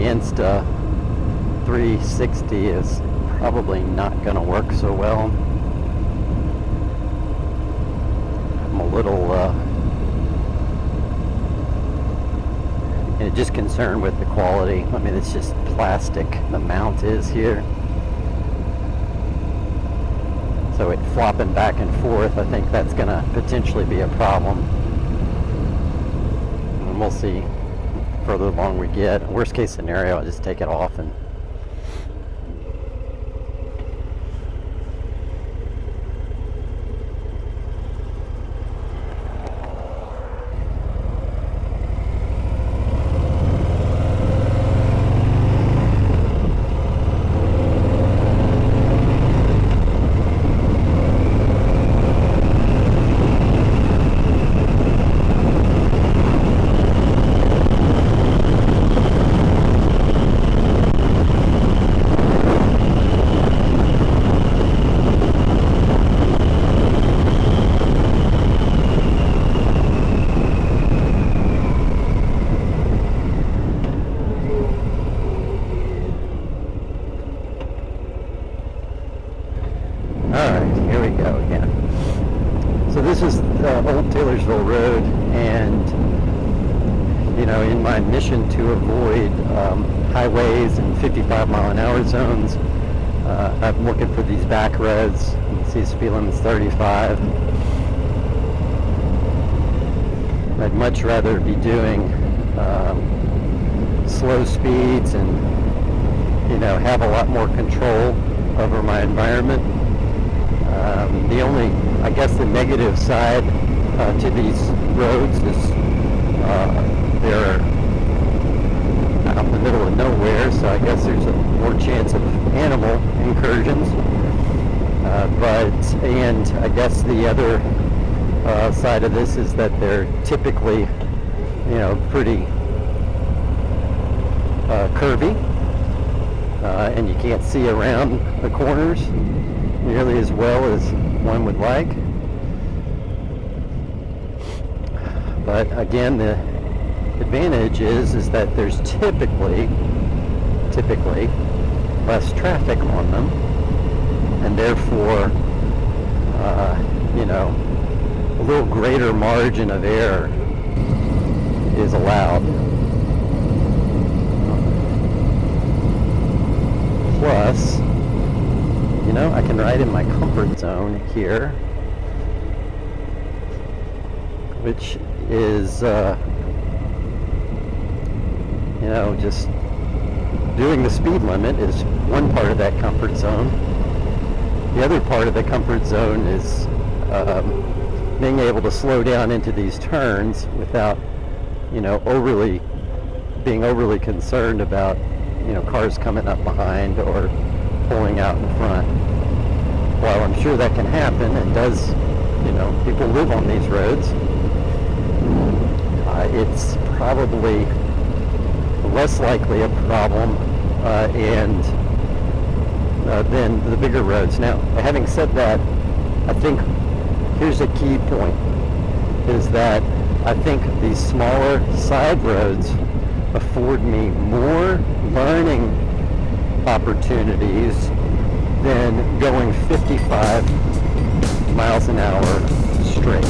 Insta 360 is probably not going to work so well. I'm a little just concerned with the quality. I mean, it's just plastic, the mount is here. So it flopping back and forth, I think that's going to potentially be a problem. And we'll see further along we get. Worst case scenario, I'll just take it off and Old Taylorsville Road, and in my mission to avoid highways and 55-mile-an-hour zones, I'm looking for these back roads. You can see speed limit's 35. I'd much rather be doing slow speeds and have a lot more control over my environment. The only, I guess, the negative side to these roads is they're out in the middle of nowhere, so I guess there's a more chance of animal incursions. And I guess the other side of this is that they're typically, pretty curvy, and you can't see around the corners nearly as well as one would like. But again, the advantage is that there's typically less traffic on them, and therefore a little greater margin of error is allowed. Plus, I can ride in my comfort zone here, which is, just doing the speed limit is one part of that comfort zone. The other part of the comfort zone is being able to slow down into these turns without, being overly concerned about, cars coming up behind or pulling out in front. While I'm sure that can happen and does, people live on these roads, it's probably less likely a problem than the bigger roads. Now, having said that, I think here's a key point, is that I think these smaller side roads afford me more learning opportunities than going 55 miles an hour straight.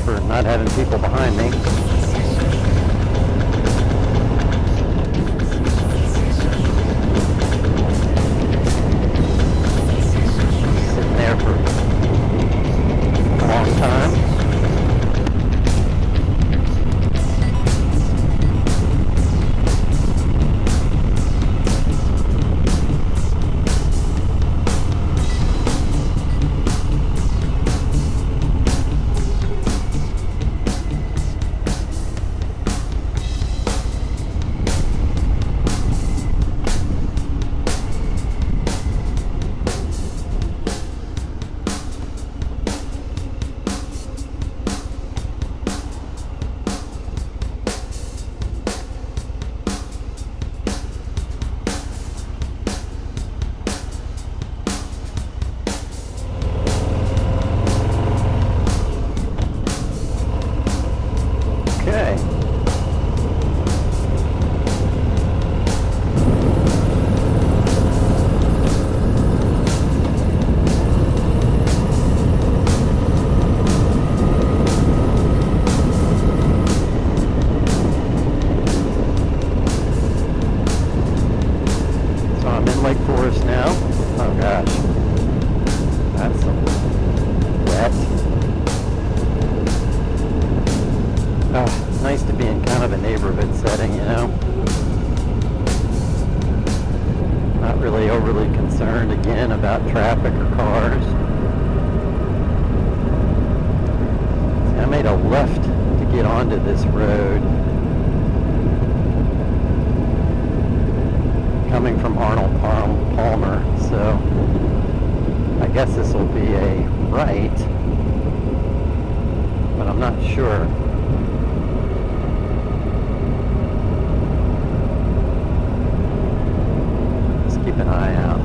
For not having people behind me. kind of a neighborhood setting, you know. Not really overly concerned again about traffic or cars. See, I made a left to get onto this road coming from Arnold Palmer, so I guess this will be a right, but I'm not sure. Keep an eye out.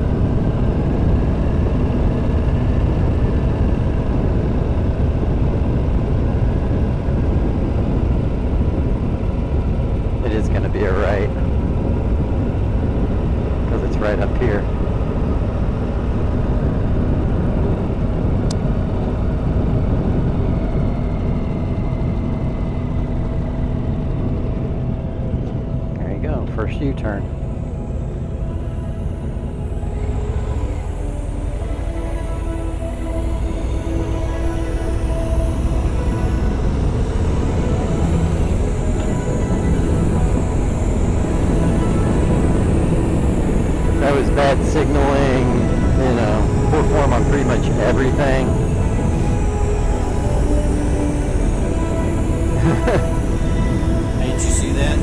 It is going to be a right because it's right up here. There you go, first U-turn. That was bad signaling, you know, poor form on pretty much everything. Hey, did you see that?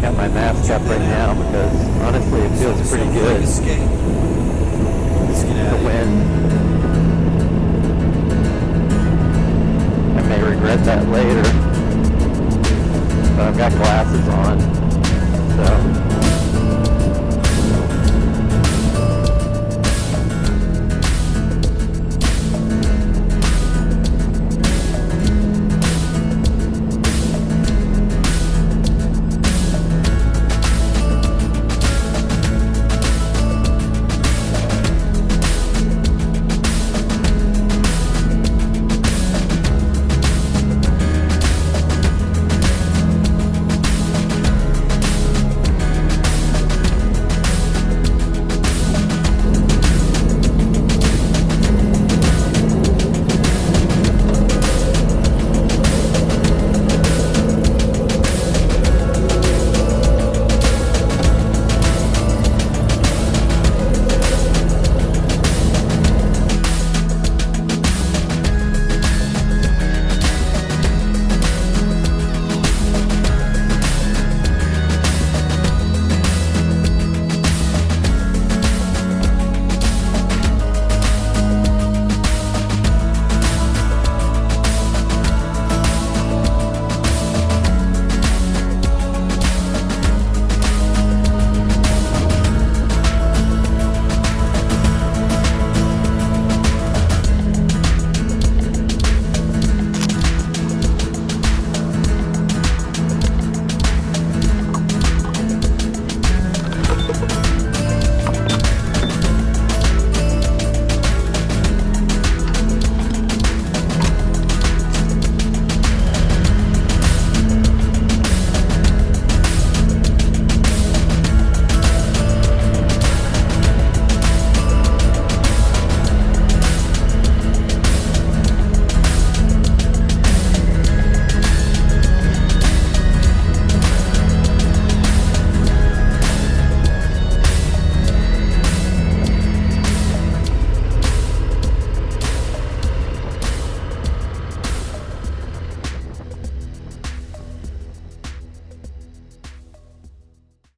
Got my mask up right now because honestly it feels pretty good. Let's get out The of here. wind. I may regret that later, but I've got glasses on, so